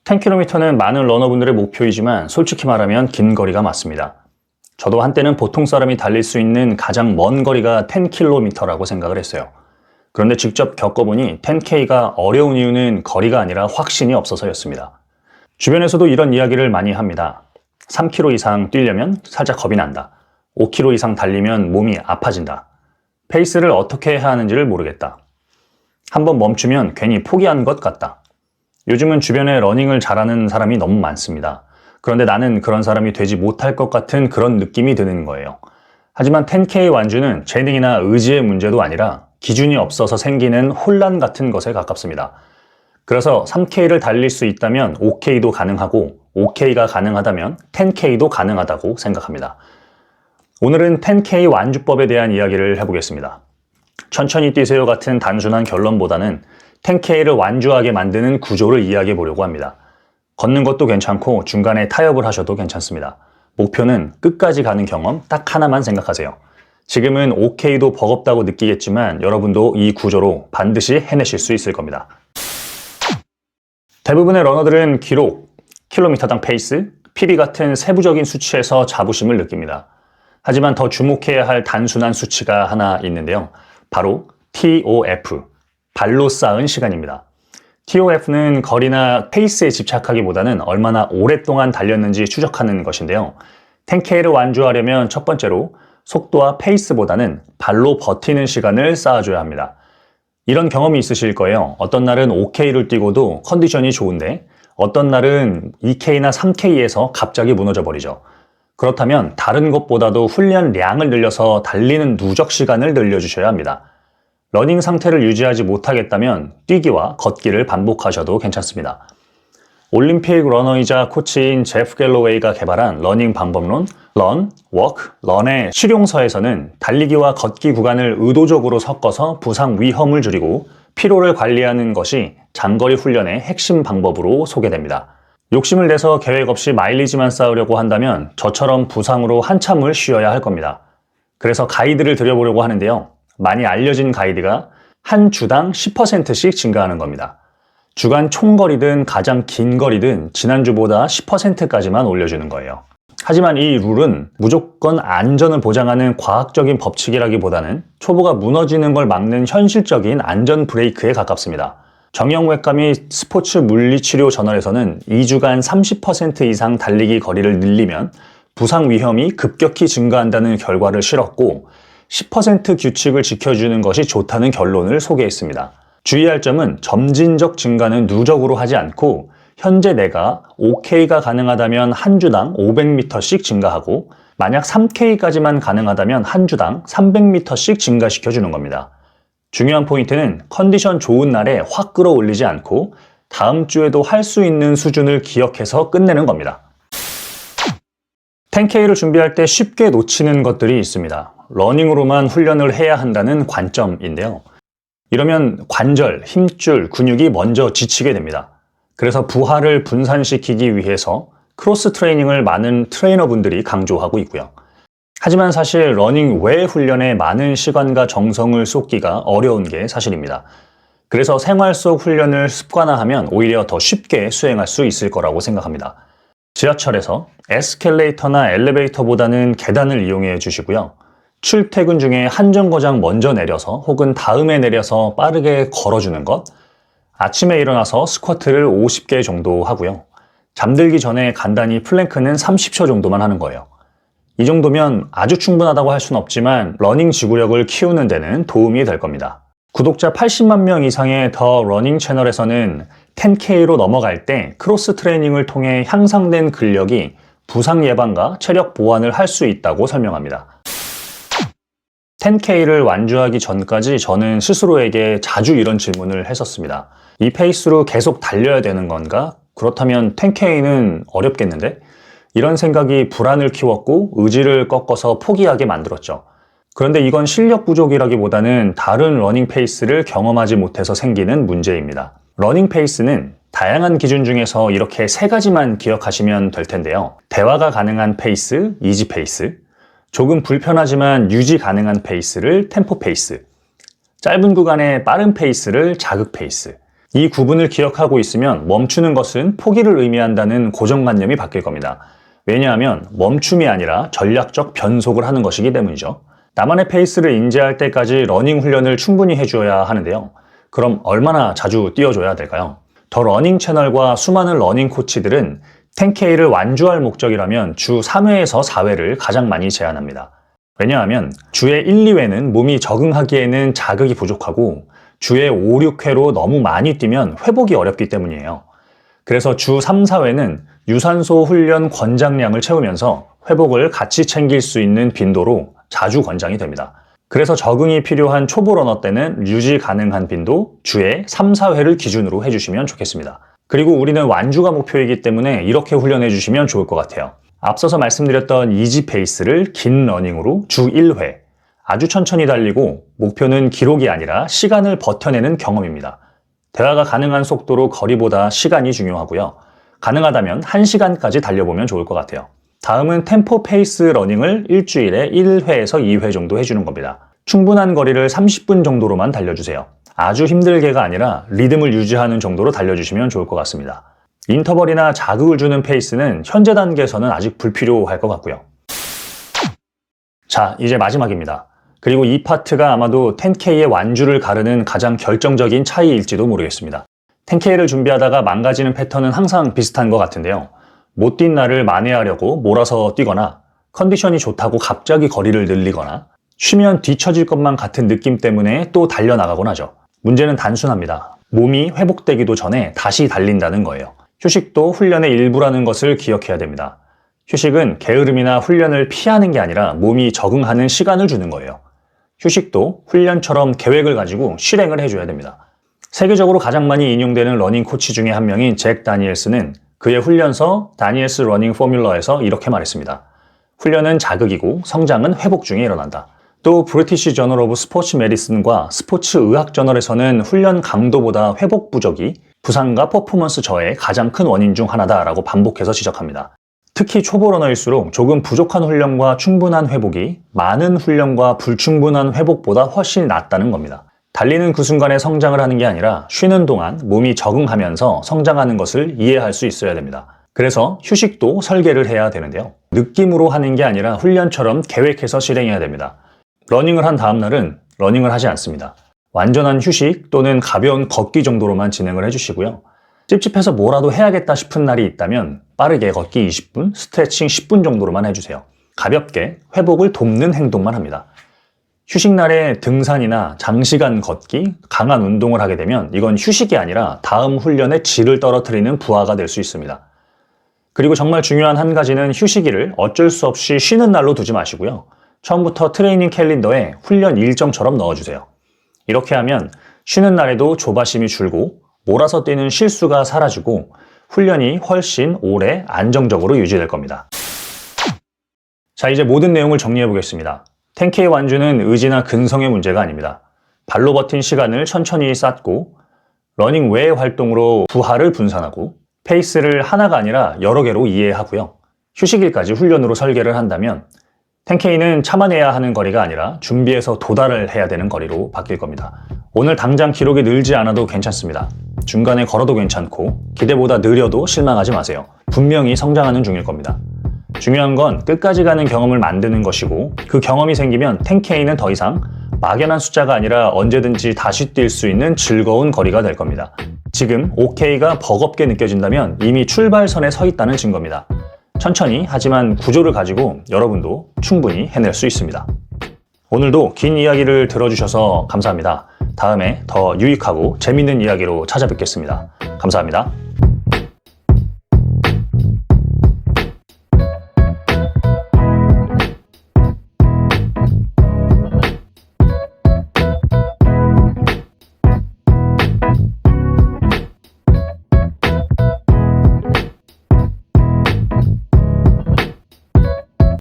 10km는 많은 러너분들의 목표이지만 솔직히 말하면 긴 거리가 맞습니다. 저도 한때는 보통 사람이 달릴 수 있는 가장 먼 거리가 10km라고 생각을 했어요. 그런데 직접 겪어보니 10K가 어려운 이유는 거리가 아니라 확신이 없어서였습니다. 주변에서도 이런 이야기를 많이 합니다. 3km 이상 뛰려면 살짝 겁이 난다. 5km 이상 달리면 몸이 아파진다. 페이스를 어떻게 해야 하는지를 모르겠다. 한번 멈추면 괜히 포기한 것 같다. 요즘은 주변에 러닝을 잘하는 사람이 너무 많습니다. 그런데 나는 그런 사람이 되지 못할 것 같은 그런 느낌이 드는 거예요. 하지만 10K 완주는 재능이나 의지의 문제도 아니라 기준이 없어서 생기는 혼란 같은 것에 가깝습니다. 그래서 3K를 달릴 수 있다면 5K도 가능하고 5K가 가능하다면 10K도 가능하다고 생각합니다. 오늘은 10K 완주법에 대한 이야기를 해보겠습니다. 천천히 뛰세요 같은 단순한 결론보다는 10K를 완주하게 만드는 구조를 이야기해 보려고 합니다. 걷는 것도 괜찮고 중간에 타협을 하셔도 괜찮습니다. 목표는 끝까지 가는 경험 딱 하나만 생각하세요. 지금은 5K도 버겁다고 느끼겠지만 여러분도 이 구조로 반드시 해내실 수 있을 겁니다. 대부분의 러너들은 기록, 킬로미터당 페이스, PB 같은 세부적인 수치에서 자부심을 느낍니다. 하지만 더 주목해야 할 단순한 수치가 하나 있는데요. 바로 TOF, 발로 쌓은 시간입니다. TOF는 거리나 페이스에 집착하기보다는 얼마나 오랫동안 달렸는지 추적하는 것인데요. 10K를 완주하려면 첫 번째로 속도와 페이스보다는 발로 버티는 시간을 쌓아줘야 합니다. 이런 경험이 있으실 거예요. 어떤 날은 5K를 뛰고도 컨디션이 좋은데 어떤 날은 2K나 3K에서 갑자기 무너져 버리죠. 그렇다면 다른 것보다도 훈련량을 늘려서 달리는 누적 시간을 늘려주셔야 합니다. 러닝 상태를 유지하지 못하겠다면 뛰기와 걷기를 반복하셔도 괜찮습니다. 올림픽 러너이자 코치인 제프 갤러웨이가 개발한 러닝 방법론 Run, Walk, Run의 실용서에서는 달리기와 걷기 구간을 의도적으로 섞어서 부상 위험을 줄이고 피로를 관리하는 것이 장거리 훈련의 핵심 방법으로 소개됩니다. 욕심을 내서 계획 없이 마일리지만 쌓으려고 한다면 저처럼 부상으로 한참을 쉬어야 할 겁니다. 그래서 가이드를 드려보려고 하는데요. 많이 알려진 가이드가 한 주당 10%씩 증가하는 겁니다. 주간 총거리든 가장 긴 거리든 지난주보다 10%까지만 올려주는 거예요. 하지만 이 룰은 무조건 안전을 보장하는 과학적인 법칙이라기보다는 초보가 무너지는 걸 막는 현실적인 안전 브레이크에 가깝습니다. 정형외과 및 스포츠 물리치료 저널에서는 2주간 30% 이상 달리기 거리를 늘리면 부상 위험이 급격히 증가한다는 결과를 실었고 10% 규칙을 지켜주는 것이 좋다는 결론을 소개했습니다. 주의할 점은 점진적 증가는 누적으로 하지 않고 현재 내가 5K가 가능하다면 한 주당 500m씩 증가하고 만약 3K까지만 가능하다면 한 주당 300m씩 증가시켜주는 겁니다. 중요한 포인트는 컨디션 좋은 날에 확 끌어올리지 않고 다음 주에도 할 수 있는 수준을 기억해서 끝내는 겁니다. 10K를 준비할 때 쉽게 놓치는 것들이 있습니다. 러닝으로만 훈련을 해야 한다는 관점인데요. 이러면 관절, 힘줄, 근육이 먼저 지치게 됩니다. 그래서 부하를 분산시키기 위해서 크로스 트레이닝을 많은 트레이너분들이 강조하고 있고요. 하지만 사실 러닝 외 훈련에 많은 시간과 정성을 쏟기가 어려운 게 사실입니다. 그래서 생활 속 훈련을 습관화하면 오히려 더 쉽게 수행할 수 있을 거라고 생각합니다. 지하철에서 에스컬레이터나 엘리베이터보다는 계단을 이용해 주시고요. 출퇴근 중에 한 정거장 먼저 내려서 혹은 다음에 내려서 빠르게 걸어주는 것, 아침에 일어나서 스쿼트를 50개 정도 하고요. 잠들기 전에 간단히 플랭크는 30초 정도만 하는 거예요. 이 정도면 아주 충분하다고 할 수는 없지만 러닝 지구력을 키우는 데는 도움이 될 겁니다. 구독자 80만 명 이상의 더 러닝 채널에서는 10K로 넘어갈 때 크로스 트레이닝을 통해 향상된 근력이 부상 예방과 체력 보완을 할 수 있다고 설명합니다. 10K를 완주하기 전까지 저는 스스로에게 자주 이런 질문을 했었습니다. 이 페이스로 계속 달려야 되는 건가? 그렇다면 10K는 어렵겠는데? 이런 생각이 불안을 키웠고 의지를 꺾어서 포기하게 만들었죠. 그런데 이건 실력 부족이라기보다는 다른 러닝 페이스를 경험하지 못해서 생기는 문제입니다. 러닝 페이스는 다양한 기준 중에서 이렇게 세 가지만 기억하시면 될 텐데요. 대화가 가능한 페이스, 이지 페이스, 조금 불편하지만 유지 가능한 페이스를 템포 페이스, 짧은 구간의 빠른 페이스를 자극 페이스, 이 구분을 기억하고 있으면 멈추는 것은 포기를 의미한다는 고정관념이 바뀔 겁니다. 왜냐하면 멈춤이 아니라 전략적 변속을 하는 것이기 때문이죠. 나만의 페이스를 인지할 때까지 러닝 훈련을 충분히 해줘야 하는데요. 그럼 얼마나 자주 뛰어줘야 될까요? 더 러닝 채널과 수많은 러닝 코치들은 10K를 완주할 목적이라면 주 3회에서 4회를 가장 많이 제안합니다. 왜냐하면 주에 1, 2회는 몸이 적응하기에는 자극이 부족하고 주에 5, 6회로 너무 많이 뛰면 회복이 어렵기 때문이에요. 그래서 주 3, 4회는 유산소 훈련 권장량을 채우면서 회복을 같이 챙길 수 있는 빈도로 자주 권장이 됩니다. 그래서 적응이 필요한 초보 러너 때는 유지 가능한 빈도 주에 3, 4회를 기준으로 해주시면 좋겠습니다. 그리고 우리는 완주가 목표이기 때문에 이렇게 훈련해 주시면 좋을 것 같아요. 앞서서 말씀드렸던 이지 페이스를 긴 러닝으로 주 1회, 아주 천천히 달리고 목표는 기록이 아니라 시간을 버텨내는 경험입니다. 대화가 가능한 속도로 거리보다 시간이 중요하고요. 가능하다면 1시간까지 달려보면 좋을 것 같아요. 다음은 템포 페이스 러닝을 일주일에 1회에서 2회 정도 해주는 겁니다. 충분한 거리를 30분 정도로만 달려주세요. 아주 힘들게가 아니라 리듬을 유지하는 정도로 달려주시면 좋을 것 같습니다. 인터벌이나 자극을 주는 페이스는 현재 단계에서는 아직 불필요할 것 같고요. 자, 이제 마지막입니다. 그리고 이 파트가 아마도 10K의 완주를 가르는 가장 결정적인 차이일지도 모르겠습니다. 10K를 준비하다가 망가지는 패턴은 항상 비슷한 것 같은데요. 못 뛴 날을 만회하려고 몰아서 뛰거나 컨디션이 좋다고 갑자기 거리를 늘리거나 쉬면 뒤처질 것만 같은 느낌 때문에 또 달려나가곤 하죠. 문제는 단순합니다. 몸이 회복되기도 전에 다시 달린다는 거예요. 휴식도 훈련의 일부라는 것을 기억해야 됩니다. 휴식은 게으름이나 훈련을 피하는 게 아니라 몸이 적응하는 시간을 주는 거예요. 휴식도 훈련처럼 계획을 가지고 실행을 해줘야 됩니다. 세계적으로 가장 많이 인용되는 러닝 코치 중에 한 명인 잭 다니엘스는 그의 훈련서 다니엘스 러닝 포뮬러에서 이렇게 말했습니다. 훈련은 자극이고 성장은 회복 중에 일어난다. 또 브리티시 저널 오브 스포츠 메디슨과 스포츠 의학 저널에서는 훈련 강도보다 회복 부족이 부상과 퍼포먼스 저하의 가장 큰 원인 중 하나다라고 반복해서 지적합니다. 특히 초보 러너일수록 조금 부족한 훈련과 충분한 회복이 많은 훈련과 불충분한 회복보다 훨씬 낫다는 겁니다. 달리는 그 순간에 성장을 하는 게 아니라 쉬는 동안 몸이 적응하면서 성장하는 것을 이해할 수 있어야 됩니다. 그래서 휴식도 설계를 해야 되는데요. 느낌으로 하는 게 아니라 훈련처럼 계획해서 실행해야 됩니다. 러닝을 한 다음 날은 러닝을 하지 않습니다. 완전한 휴식 또는 가벼운 걷기 정도로만 진행을 해주시고요. 찝찝해서 뭐라도 해야겠다 싶은 날이 있다면 빠르게 걷기 20분, 스트레칭 10분 정도로만 해주세요. 가볍게 회복을 돕는 행동만 합니다. 휴식날에 등산이나 장시간 걷기, 강한 운동을 하게 되면 이건 휴식이 아니라 다음 훈련의 질을 떨어뜨리는 부하가 될 수 있습니다. 그리고 정말 중요한 한 가지는 휴식일을 어쩔 수 없이 쉬는 날로 두지 마시고요. 처음부터 트레이닝 캘린더에 훈련 일정처럼 넣어주세요. 이렇게 하면 쉬는 날에도 조바심이 줄고 몰아서 뛰는 실수가 사라지고 훈련이 훨씬 오래 안정적으로 유지될 겁니다. 자, 이제 모든 내용을 정리해 보겠습니다. 10K 완주는 의지나 근성의 문제가 아닙니다. 발로 버틴 시간을 천천히 쌓고 러닝 외의 활동으로 부하를 분산하고 페이스를 하나가 아니라 여러 개로 이해하고요. 휴식일까지 훈련으로 설계를 한다면 10K는 참아내야 하는 거리가 아니라 준비해서 도달을 해야 되는 거리로 바뀔 겁니다. 오늘 당장 기록이 늘지 않아도 괜찮습니다. 중간에 걸어도 괜찮고 기대보다 느려도 실망하지 마세요. 분명히 성장하는 중일 겁니다. 중요한 건 끝까지 가는 경험을 만드는 것이고 그 경험이 생기면 10K는 더 이상 막연한 숫자가 아니라 언제든지 다시 뛸 수 있는 즐거운 거리가 될 겁니다. 지금 5K가 버겁게 느껴진다면 이미 출발선에 서 있다는 증거입니다. 천천히 하지만 구조를 가지고 여러분도 충분히 해낼 수 있습니다. 오늘도 긴 이야기를 들어주셔서 감사합니다. 다음에 더 유익하고 재밌는 이야기로 찾아뵙겠습니다. 감사합니다.